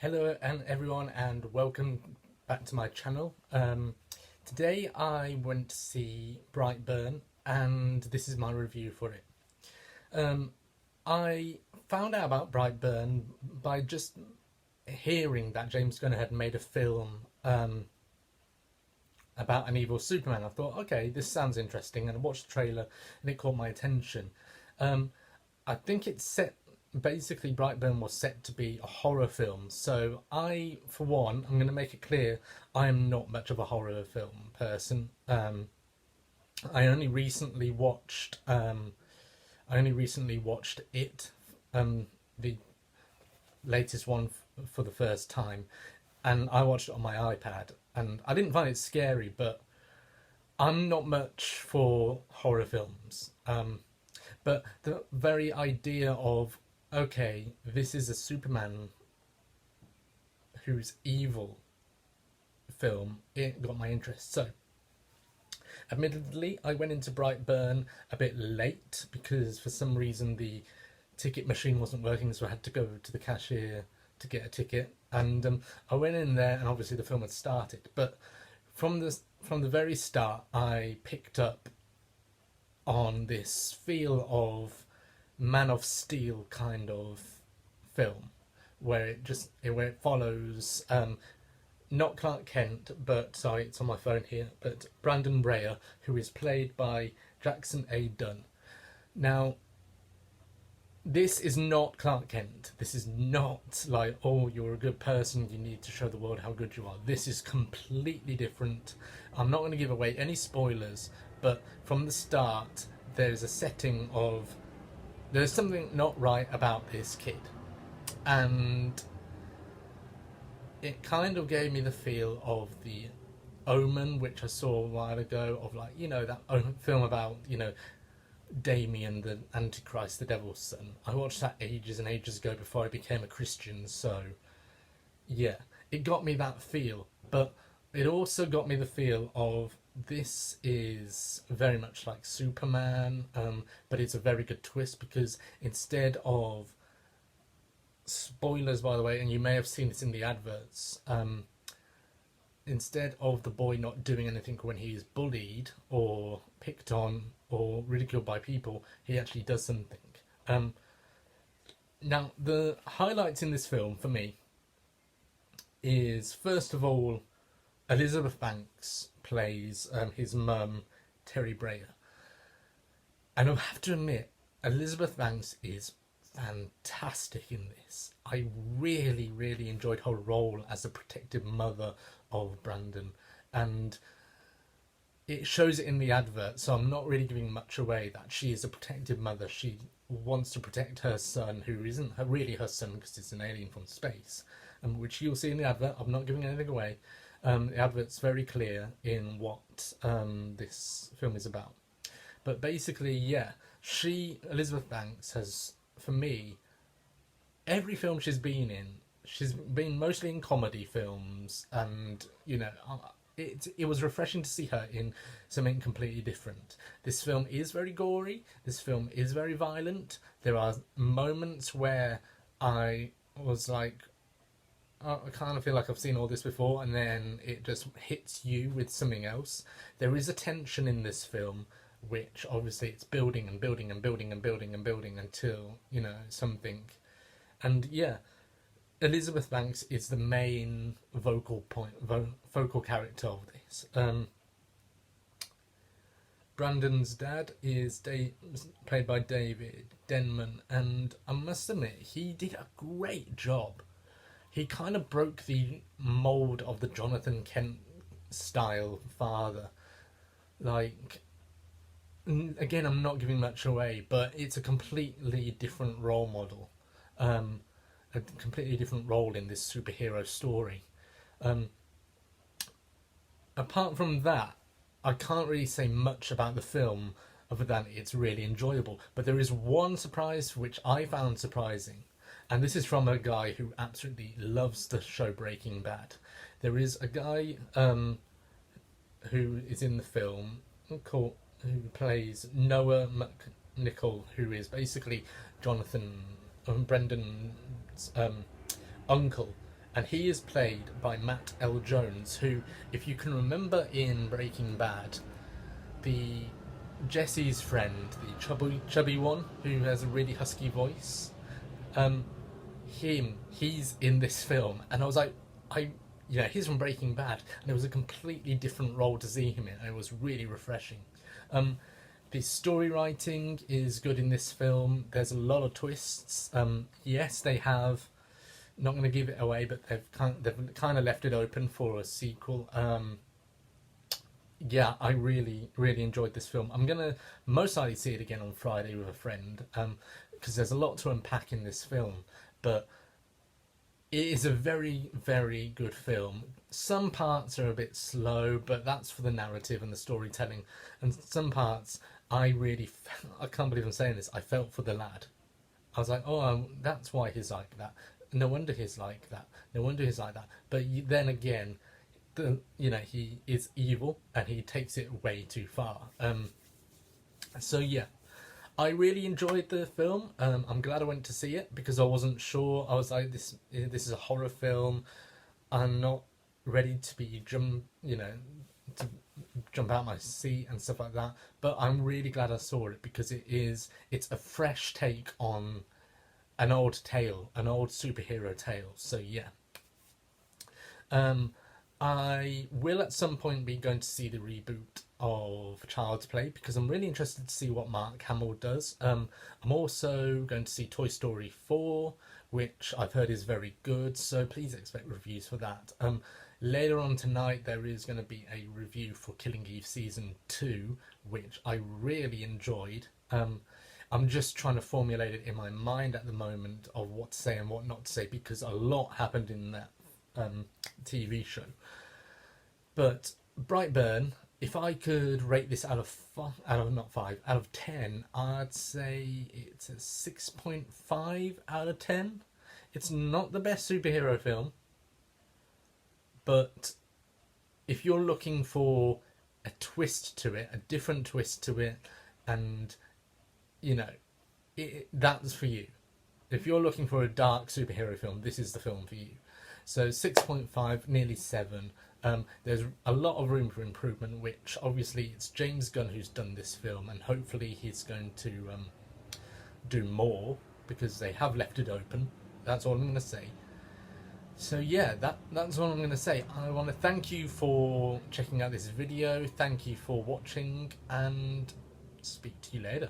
Hello and everyone, and welcome back to my channel. Today I went to see Brightburn, and this is my review for it. I found out about Brightburn by just hearing that James Gunn had made a film about an evil Superman. I thought, okay, this sounds interesting, and I watched the trailer and it caught my attention. I think it's set. Basically, Brightburn was set to be a horror film, so for one, I'm going to make it clear I am not much of a horror film person. I only recently watched it, the latest one for the first time, and I watched it on my iPad, and I didn't find it scary, but I'm not much for horror films. But the very idea of, okay, this is a Superman who's evil film, it got my interest. So, admittedly, I went into Brightburn a bit late because for some reason the ticket machine wasn't working, so I had to go to the cashier to get a ticket. And I went in there, and obviously the film had started. But from the very start, I picked up on this feel of Man of Steel kind of film, where it follows not Clark Kent, but sorry, it's on my phone here, but Brandon Brayer, who is played by Jackson A. Dunn. Now, this is not Clark Kent. This is not like, oh, you're a good person, you need to show the world how good you are. This is completely different. I'm not going to give away any spoilers, but from the start, there's a setting of there's something not right about this kid. And it kind of gave me the feel of the Omen, which I saw a while ago, of like, that film about, Damien, the Antichrist, the Devil's son. I watched that ages and ages ago before I became a Christian, so yeah, it got me that feel. But it also got me the feel of, this is very much like Superman, but it's a very good twist, because instead of, spoilers by the way, and you may have seen this in the adverts, instead of the boy not doing anything when he is bullied or picked on or ridiculed by people, he actually does something. Now, the highlights in this film for me is, first of all, Elizabeth Banks plays his mum, Terry Brayer. And I have to admit, Elizabeth Banks is fantastic in this. I really, really enjoyed her role as the protective mother of Brandon. And it shows it in the advert, so I'm not really giving much away, that she is a protective mother. She wants to protect her son, who isn't really her son because it's an alien from space, which you'll see in the advert. I'm not giving anything away. The advert's very clear in what this film is about. But basically, yeah, Elizabeth Banks has, for me, every film she's been mostly in comedy films, and, it was refreshing to see her in something completely different. This film is very gory, this film is very violent. There are moments where I was like, I kind of feel like I've seen all this before, and then it just hits you with something else. There is a tension in this film, which obviously it's building and building and building and building and building until, something. And yeah, Elizabeth Banks is the main focal character of this. Brandon's dad is played by David Denman, and I must admit, he did a great job. He kind of broke the mould of the Jonathan Kent style father. Like, again, I'm not giving much away, but it's a completely different role model. A completely different role in this superhero story. Apart from that, I can't really say much about the film other than it's really enjoyable. But there is one surprise which I found surprising. And this is from a guy who absolutely loves the show Breaking Bad. There is a guy who is in the film who plays Noah McNichol, who is basically Brendan's uncle. and he is played by Matt L. Jones, who, if you can remember in Breaking Bad, the Jesse's friend, the chubby one who has a really husky voice, he's in this film, and I was like, he's from Breaking Bad, and it was a completely different role to see him in, and it was really refreshing. The story writing is good in this film. There's a lot of twists. Yes, they have. Not going to give it away, but they've kind of left it open for a sequel. Yeah, I really enjoyed this film. I'm gonna most likely see it again on Friday with a friend, because there's a lot to unpack in this film. But it is a very, very good film. Some parts are a bit slow, but that's for the narrative and the storytelling. And some parts, I can't believe I'm saying this, I felt for the lad. I was like, oh, that's why he's like that. No wonder he's like that. No wonder he's like that. But then again, he is evil and he takes it way too far. So yeah, I really enjoyed the film. I'm glad I went to see it because I wasn't sure. I was like, this is a horror film. I'm not ready to be to jump out my seat and stuff like that. But I'm really glad I saw it because it's a fresh take on an old tale, an old superhero tale. So yeah. I will at some point be going to see the reboot of Child's Play because I'm really interested to see what Mark Hamill does. I'm also going to see Toy Story 4, which I've heard is very good, so please expect reviews for that. Later on tonight there is going to be a review for Killing Eve Season 2, which I really enjoyed. I'm just trying to formulate it in my mind at the moment of what to say and what not to say because a lot happened in that TV show. But Brightburn, if I could rate this out of 10, I'd say it's a 6.5 out of 10. It's not the best superhero film, but if you're looking for a twist to it, a different twist to it, and that's for you. If you're looking for a dark superhero film, this is the film for you. So 6.5, nearly 7. There's a lot of room for improvement, which obviously it's James Gunn who's done this film, and hopefully he's going to do more because they have left it open. That's all I'm going to say. So yeah, that's all I'm going to say. I want to thank you for checking out this video. Thank you for watching, and speak to you later.